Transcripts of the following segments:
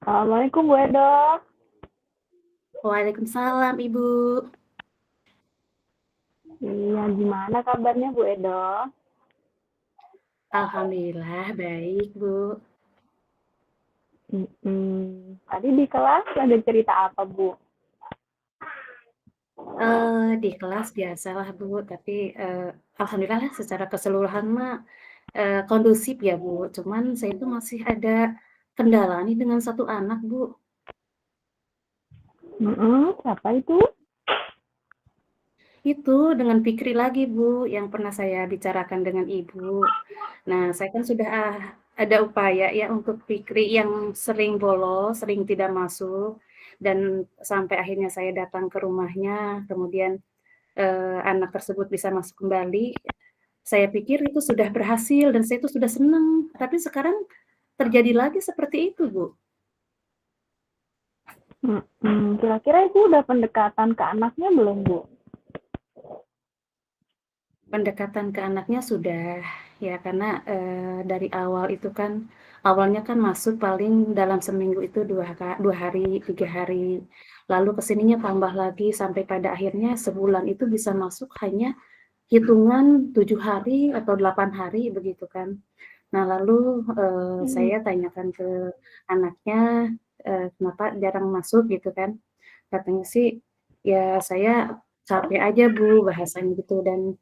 Assalamualaikum Bu Edo. Waalaikumsalam Ibu. Iya, gimana kabarnya Bu Edo? Alhamdulillah baik Bu. Tadi di kelas ada cerita apa Bu? Di kelas biasalah Bu, tapi alhamdulillah lah secara keseluruhan mah kondusif ya Bu. Cuman saya itu masih ada kendala nih dengan satu anak Bu. Siapa itu? Itu dengan Fikri lagi Bu, yang pernah saya bicarakan dengan Ibu. Nah, saya kan sudah ada upaya ya untuk Fikri yang sering bolos, sering tidak masuk, dan sampai akhirnya saya datang ke rumahnya, kemudian anak tersebut bisa masuk kembali, saya pikir itu sudah berhasil dan saya itu sudah senang. Tapi sekarang terjadi lagi seperti itu, Bu. Kira-kira itu udah pendekatan ke anaknya belum Bu? Pendekatan ke anaknya sudah, ya karena dari awal itu kan, awalnya kan masuk paling dalam seminggu itu 2 hari, 3 hari. Lalu kesininya tambah lagi sampai pada akhirnya sebulan itu bisa masuk hanya hitungan 7 hari atau 8 hari begitu kan. Nah, lalu Hmm, saya tanyakan ke anaknya, kenapa jarang masuk gitu kan. Katanya sih, ya saya capek aja Bu bahasanya gitu dan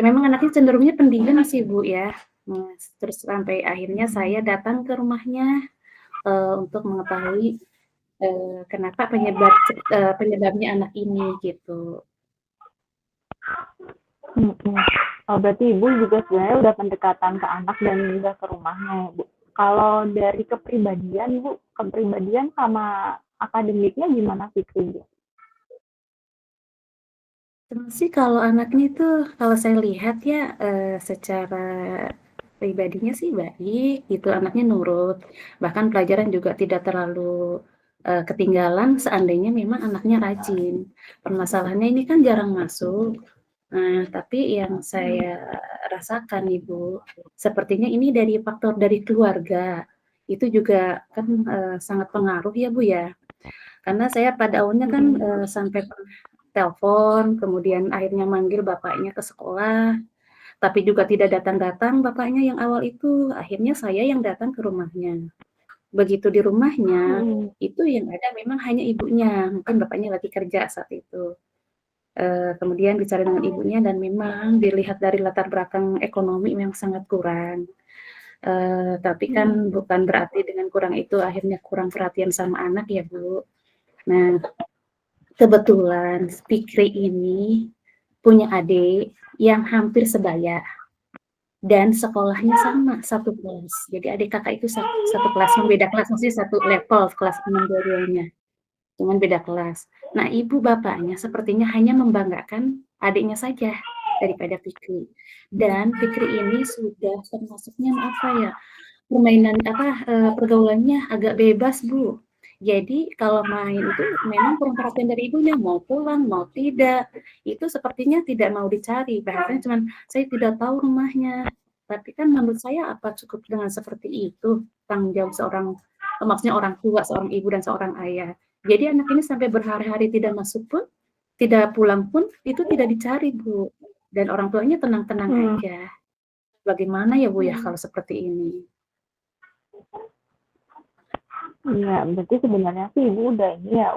memang anaknya cenderungnya pendiam sih Bu ya. Nah, terus sampai akhirnya saya datang ke rumahnya untuk mengetahui kenapa penyebabnya anak ini gitu. mm. Oh, berarti Ibu juga sebenarnya udah pendekatan ke anak dan udah ke rumahnya ya Bu. Kalau dari kepribadian Bu, kepribadian sama akademiknya gimana Fikri Bu? Terus sih kalau anaknya itu kalau saya lihat ya secara pribadinya sih baik gitu, anaknya nurut, bahkan pelajaran juga tidak terlalu ketinggalan seandainya memang anaknya rajin. Permasalahannya ini kan jarang masuk. Nah, tapi yang saya rasakan Ibu, sepertinya ini dari faktor dari keluarga. Itu juga kan sangat pengaruh ya Bu ya. Karena saya pada awalnya kan sampai pernah telepon, kemudian akhirnya manggil bapaknya ke sekolah, tapi juga tidak datang-datang bapaknya yang awal itu. Akhirnya saya yang datang ke rumahnya. Begitu di rumahnya, Mm-mm. itu yang ada memang hanya ibunya, mungkin bapaknya lagi kerja saat itu. Kemudian bicara dengan ibunya dan memang dilihat dari latar belakang ekonomi memang sangat kurang. Tapi kan bukan berarti dengan kurang itu akhirnya kurang perhatian sama anak ya Bu. Nah, kebetulan Fikri ini punya adik yang hampir sebaya dan sekolahnya sama, satu kelas. Jadi adik kakak itu satu kelas, beda kelas, maksudnya satu level, kelas 6 dua-duanya, cuman beda kelas. Nah, ibu bapaknya sepertinya hanya membanggakan adiknya saja daripada Fikri. Dan Fikri ini sudah termasuknya apa ya, pergaulannya agak bebas, Bu. Jadi kalau main itu memang kurang perhatian dari ibunya, mau pulang, mau tidak, itu sepertinya tidak mau dicari, bahasanya cuman, "Saya tidak tahu rumahnya." Tapi kan menurut saya apa cukup dengan seperti itu, tanggung jawab seorang maksudnya orang tua, seorang ibu dan seorang ayah. Jadi anak ini sampai berhari-hari tidak masuk pun, tidak pulang pun, itu tidak dicari, Bu, dan orang tuanya tenang-tenang Hmm. aja. Bagaimana ya, Bu, ya Hmm. kalau seperti ini? Iya, berarti sebenarnya sih Ibu udah ini ya,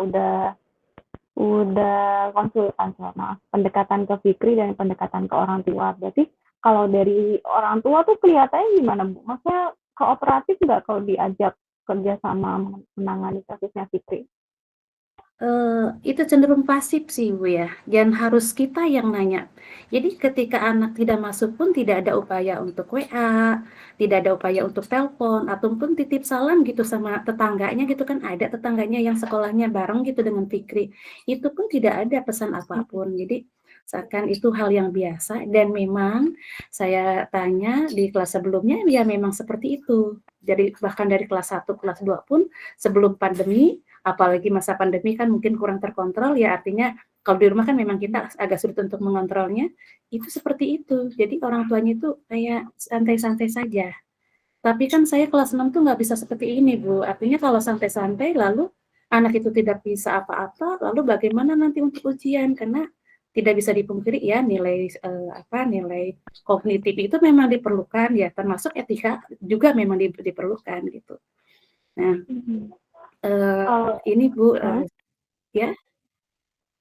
udah konsultan sama pendekatan ke Fikri dan pendekatan ke orang tua. Berarti kalau dari orang tua tuh kelihatannya gimana Bu? Maksudnya kooperatif nggak kalau diajak kerja sama menangani kasusnya Fikri? Itu cenderung pasif sih, Bu, ya, dan harus kita yang nanya. Jadi ketika anak tidak masuk pun tidak ada upaya untuk WA, tidak ada upaya untuk telepon, ataupun titip salam gitu sama tetangganya gitu kan, ada tetangganya yang sekolahnya bareng gitu dengan Fikri, itu pun tidak ada pesan apapun. Jadi seakan itu hal yang biasa dan memang saya tanya di kelas sebelumnya, ya memang seperti itu. Jadi bahkan dari kelas 1, kelas 2 pun sebelum pandemi, apalagi masa pandemi kan mungkin kurang terkontrol ya, artinya kalau di rumah kan memang kita agak sulit untuk mengontrolnya, itu seperti itu. Jadi orang tuanya itu kayak santai-santai saja. Tapi kan saya kelas 6 tuh nggak bisa seperti ini, Bu. Artinya kalau santai-santai lalu anak itu tidak bisa apa-apa, lalu bagaimana nanti untuk ujian? Karena tidak bisa dipungkiri ya nilai nilai kognitif itu memang diperlukan ya, termasuk etika juga memang diperlukan gitu. Nah, Mhm. Kalau ini Bu, heeh? ya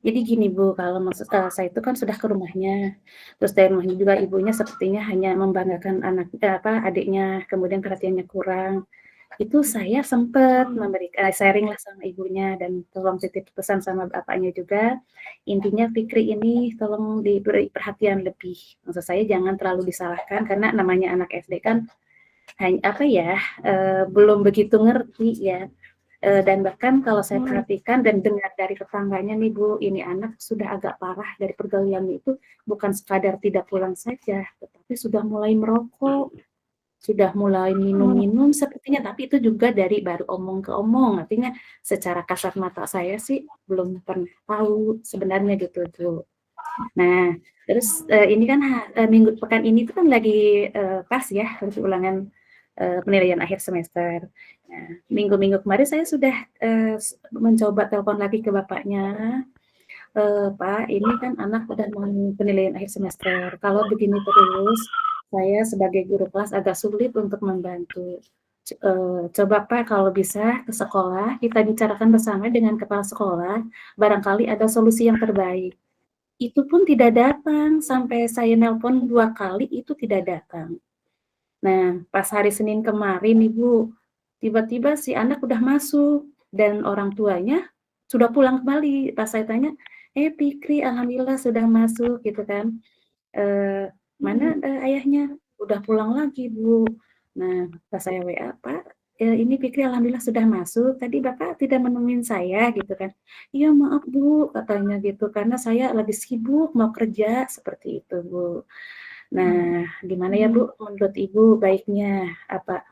jadi gini Bu, kalau maksud saya itu kan sudah ke rumahnya, terus dari rumahnya juga ibunya sepertinya hanya membanggakan adiknya, kemudian perhatiannya kurang. Itu saya sempat sharing-lah sama ibunya dan tolong titip pesan sama bapaknya juga, intinya Fikri ini tolong diberi perhatian lebih. Maksud saya jangan terlalu disalahkan karena namanya anak SD kan belum begitu ngerti ya. Dan bahkan kalau saya Mhm. perhatikan dan dengar dari tetangganya nih Bu, ini anak sudah agak parah dari pergaulannya itu bukan sekadar tidak pulang saja, tetapi sudah mulai merokok, sudah mulai Mhm. minum-minum sepertinya, tapi itu juga dari baru omong ke omong, artinya secara kasat mata saya sih belum pernah tahu sebenarnya gitu tuh. Nah, terus ini kan pekan ini tuh kan lagi pas ya ulangan penilaian akhir semester. Nah, minggu-minggu kemarin saya sudah mencoba telepon lagi ke bapaknya, Pak, ini kan anak udah mau penilaian akhir semester. Kalau begini terus, saya sebagai guru kelas agak sulit untuk membantu. Coba Pak kalau bisa ke sekolah, kita bicarakan bersama dengan kepala sekolah, barangkali ada solusi yang terbaik. Itu pun tidak datang, sampai saya nelpon 2 kali itu tidak datang. Nah, pas hari Senin kemarin Ibu, tiba-tiba si anak udah masuk dan orang tuanya sudah pulang kembali. Pas saya tanya, Fikri alhamdulillah sudah masuk," gitu kan. Eee, "Mana, Mhm. ayahnya?" "Udah pulang lagi, Bu." Nah, pas saya WA, "Pak, ini Fikri alhamdulillah sudah masuk, tadi Bapak tidak menemuin saya," gitu kan. "Iya maaf Bu," katanya gitu, "karena saya lagi sibuk mau kerja," seperti itu, Bu. Nah, gimana ya Mhm. Bu, menurut Ibu baiknya? Apa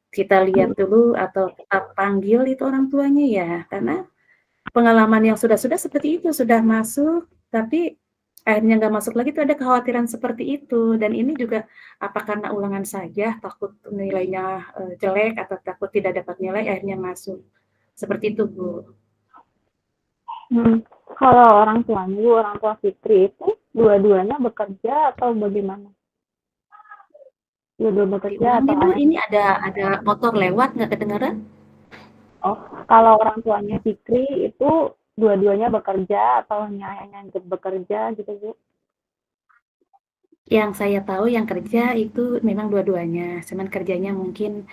kita lihat dulu atau kita panggil itu orang tuanya ya? Karena pengalaman yang sudah-sudah seperti itu, sudah masuk, tapi akhirnya nggak masuk lagi itu ada kekhawatiran seperti itu. Dan ini juga apa karena ulangan saja, takut nilainya, jelek atau takut tidak dapat nilai akhirnya masuk. Seperti itu, Bu. Mhm. Kalau orang tua Fitri itu dua-duanya bekerja atau bagaimana? Dua-dua bekerja Diulang atau nih, Bu, ini ayahnya? ada motor lewat nggak kedengeran? Oh, kalau orang tuanya Fikri itu dua-duanya bekerja atau hanya ayahnya yang bekerja gitu, Bu? Yang saya tahu yang kerja itu memang dua-duanya, cuman kerjanya mungkin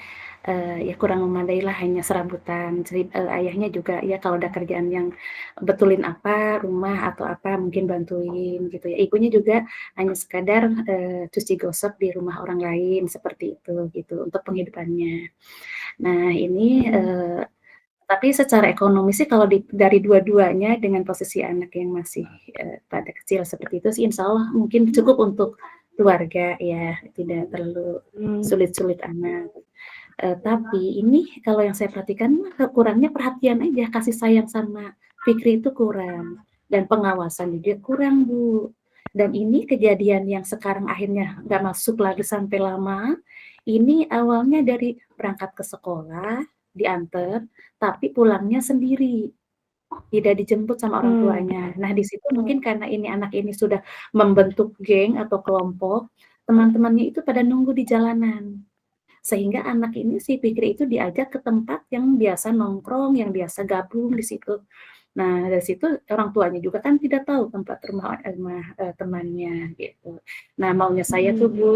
ya kurang memadai lah hanya serabutan. Jadi ayahnya juga ya kalau ada kerjaan yang betulin apa rumah atau apa mungkin bantuin gitu ya. Ibunya juga hanya sekadar cuci gosok di rumah orang lain seperti itu gitu untuk penghidupannya. Nah ini Mhm. tapi secara ekonomi sih kalau dari dua-duanya dengan posisi anak yang masih pada kecil seperti itu sih insya Allah mungkin cukup untuk keluarga ya, tidak terlalu Mmm. sulit-sulit amat. Tapi ini kalau yang saya perhatikan kurangnya perhatian aja, kasih sayang sama Fikri itu kurang, dan pengawasan juga kurang, Bu. Dan ini kejadian yang sekarang akhirnya nggak masuk lagi sampai lama, ini awalnya dari berangkat ke sekolah, diantar, tapi pulangnya sendiri, tidak dijemput sama orang Mmm. tuanya. Nah, di situ mungkin karena ini anak ini sudah membentuk geng atau kelompok, teman-temannya itu pada nunggu di jalanan. Sehingga anak ini si Fikri itu diajak ke tempat yang biasa nongkrong, yang biasa gabung di situ. Nah, dari situ orang tuanya juga kan tidak tahu tempat rumah rumah, temannya gitu. Nah, maunya saya tuh Mhm. Bu,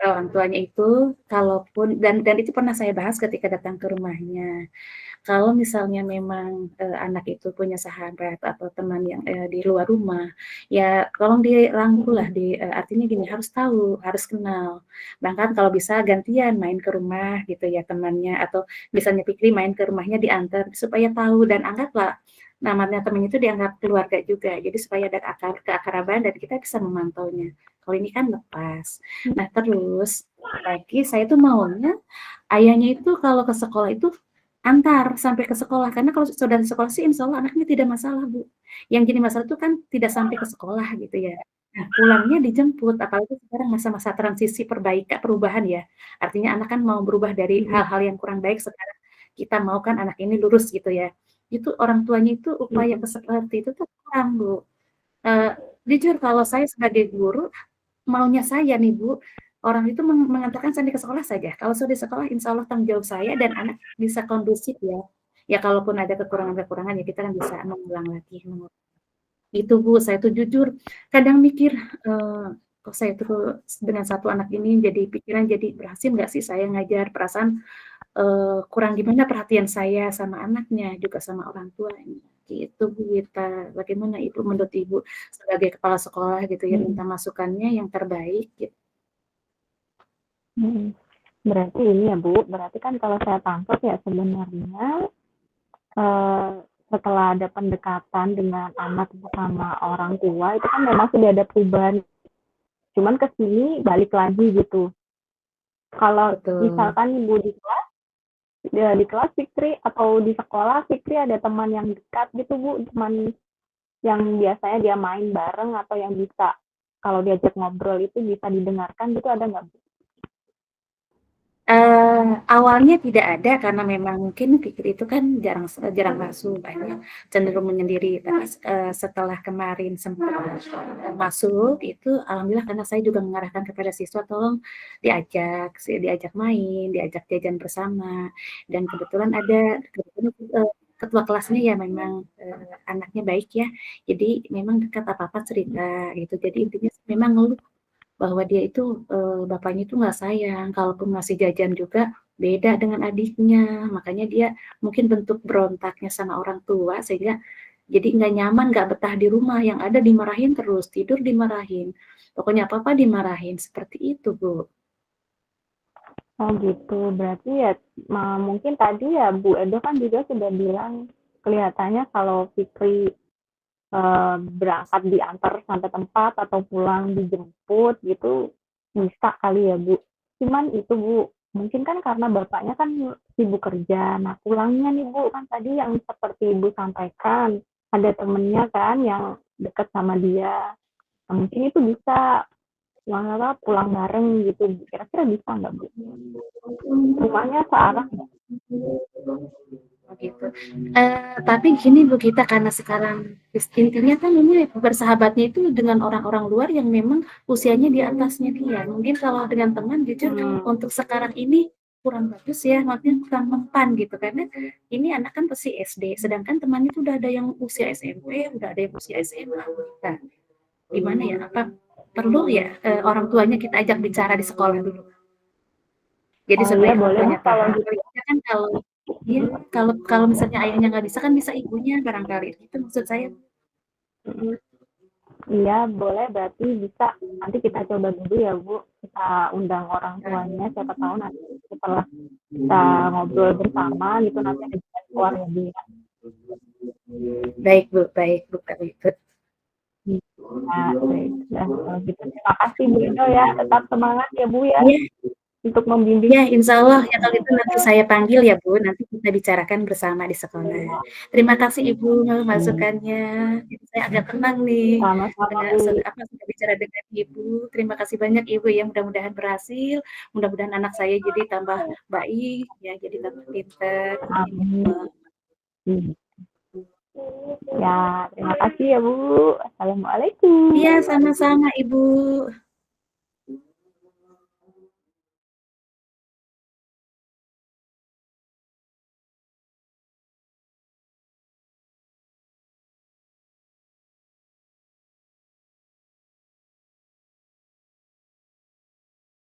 orang tuanya itu kalaupun dan itu pernah saya bahas ketika datang ke rumahnya. Kalau misalnya memang, anak itu punya sahabat atau teman yang, di luar rumah, ya tolong dirangkullah, Mhm. artinya gini, harus tahu, harus kenal. Bahkan kalau bisa gantian main ke rumah gitu ya temannya, atau misalnya Fikri main ke rumahnya diantar, supaya tahu dan anggaplah namanya teman itu dianggap keluarga juga. Jadi supaya ada keakraban dan kita bisa memantaunya. Kalau ini kan lepas. Nah terus lagi saya tuh maunya ayahnya itu kalau ke sekolah itu antar sampai ke sekolah, karena kalau sudah di sekolah sih insya Allah anaknya tidak masalah, Bu. Yang jadi masalah itu kan tidak sampai ke sekolah gitu ya. Nah, pulangnya dijemput, apalagi sekarang masa-masa transisi perubahan ya. Artinya anak kan mau berubah dari Mhm hal-hal yang kurang baik, sekarang kita mau kan anak ini lurus gitu ya. Itu orang tuanya itu upaya mhm seperti itu tuh kurang, Bu. Eee, Jujur kalau saya sebagai guru, maunya saya nih, Bu, orang itu mengantarkan Sandi ke sekolah saja. Kalau sudah di sekolah insya Allah tanggung jawab saya dan anak bisa kondusif ya. Ya kalaupun ada kekurangan-kekurangan ya kita kan bisa mengulang lagi, itu Bu, saya tuh jujur kadang mikir, kok saya tuh dengan satu anak ini jadi pikiran jadi berhasil nggak sih saya ngajar, perasaan, kurang gimana perhatian saya sama anaknya, juga sama orang tuanya, gitu Bu Wita. Bagaimana Ibu, menurut Ibu sebagai kepala sekolah gitu ya, mhm minta masukannya yang terbaik gitu. mhm. Berarti ini ya Bu, berarti kan kalau saya tangkap ya sebenarnya, eee, setelah ada pendekatan dengan anak bersama orang tua itu kan memang sudah ada perubahan, cuman ke sini balik lagi gitu. Kalau Betul. misalkan Ibu di kelas Fikri atau di sekolah Fikri ada teman yang dekat gitu Bu, teman yang biasanya dia main bareng atau yang bisa kalau diajak ngobrol itu bisa didengarkan gitu ada nggak Bu? Awalnya tidak ada karena memang mungkin Fikri itu kan jarang jarang masuk, akhirnya cenderung menyendiri. Tapi, setelah kemarin sempat, masuk itu alhamdulillah karena saya juga mengarahkan kepada siswa tolong diajak main, diajak jajan bersama, dan kebetulan, ketua kelasnya ya memang, anaknya baik ya, jadi memang dekat apa-apa cerita gitu. Jadi intinya memang ngeluh bahwa dia itu, bapaknya itu nggak sayang, kalaupun ngasih jajan juga beda dengan adiknya, makanya dia mungkin bentuk berontaknya sama orang tua sehingga jadi nggak nyaman, nggak betah di rumah, yang ada dimarahin terus, tidur dimarahin, pokoknya apa-apa dimarahin, seperti itu, Bu. Oh gitu, berarti ya mungkin tadi ya Bu Edo kan juga sudah bilang kelihatannya kalau Fikri berangkat diantar sampai tempat atau pulang dijemput gitu bisa kali ya Bu. Cuman itu Bu, mungkin kan karena bapaknya kan sibuk kerja. Nah pulangnya nih Bu kan tadi yang seperti Ibu sampaikan ada temennya kan yang dekat sama dia. Nah, mungkin itu bisa pulang bareng gitu. Kira-kira bisa nggak Bu? Rumahnya searah nggak? Oh gitu. Tapi gini Bu kita karena sekarang intinya kan ini bersahabatnya itu dengan orang-orang luar yang memang usianya di atasnya dia. Mungkin kalau dengan teman jujur Hmm. untuk sekarang ini kurang bagus ya, maksudnya kurang mempan gitu karena ini anak kan pasti SD, sedangkan temannya itu udah ada yang usia SMP, udah ada yang usia SMA. Nah, gimana ya? Apa perlu ya orang tuanya kita ajak bicara di sekolah dulu? Jadi Oh iya supaya orang boleh tuanya kalau paham. gitu. Paling kan kalau iya, kalau misalnya ayahnya nggak bisa kan bisa ibunya barangkali. Itu maksud saya. Mm-mm. Iya, boleh berarti bisa. Nanti kita coba dulu ya, Bu. Kita undang orang tuanya, siapa tahu nanti setelah kita ngobrol bersama gitu nanti ada jalan keluar ya, Bu. Ya. Baik Bu, kalau itu. Nah, baik. Nah, kalau gitu terima kasih Bu Edo ya. Tetap semangat ya, Bu ya, Iya, untuk membimbing. ya insya Allah ya kalau itu nanti saya panggil ya Bu, nanti kita bicarakan bersama di sekolah. Terima kasih Ibu masukannya. Jadi saya agak tenang nih Sama-sama, dengan Bu. sudah bicara dengan Ibu. Terima kasih banyak Ibu ya, mudah-mudahan berhasil. Mudah-mudahan anak saya jadi tambah baik ya, jadi tambah pintar. Amin ya Amin. Allah. Ya, terima kasih ya, Bu. Iya, Assalamualaikum. sama-sama Ibu.